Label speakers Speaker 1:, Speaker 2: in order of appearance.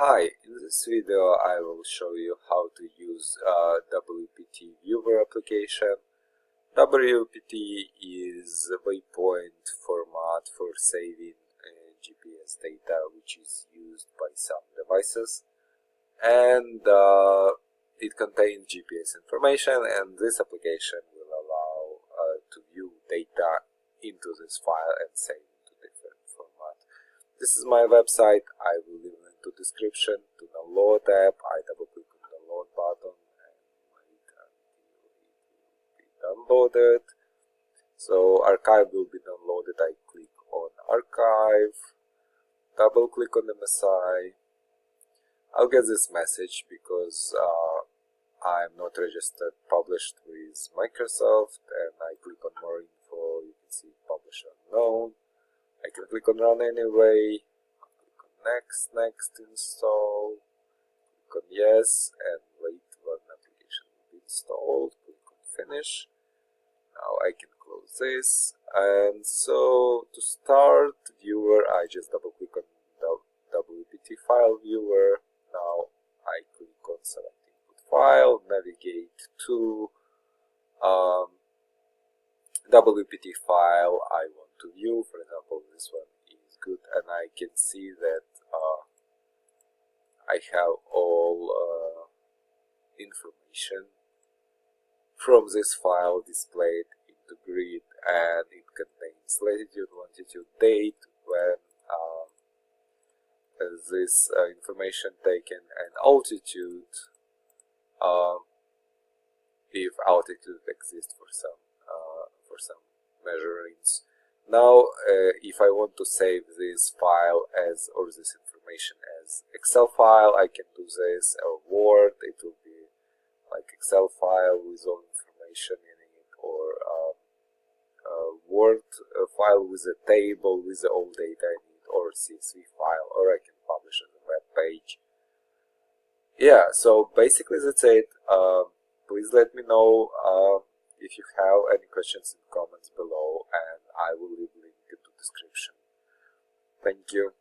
Speaker 1: Hi, in this video I will show you how to use Wpt Viewer application. Wpt is a waypoint format for saving GPS data which is used by some devices, and it contains GPS information, and this application will allow to view data into this file and save it to different format. This is my website. I will leave it to description. To download the app, I double click on the download button and wait until it will be downloaded. So archive will be downloaded. I click on archive, double click on MSI. I'll get this message because I'm not registered published with Microsoft, and I click on more info. You can see publish unknown. I can click on run anyway. Next, install, click on yes, and wait when the application will be installed, click on finish. Now I can close this, and so to start viewer, I just double click on the WPT file viewer. Now I click on select input file, navigate to WPT file I want to view. For example, this one is good, and I can see that I have all information from this file displayed into grid, and it contains latitude, longitude, date, when this information taken, and altitude, if altitude exists for some measurements. Now, if I want to save this file or this information as Excel file, I can do this, or Word. It will be like Excel file with all information in it, or Word file with a table with all data in it, or CSV file, or I can publish on a web page. Yeah, so basically that's it. Please let me know if you have any questions in the comments below, and I will leave link in the description. Thank you.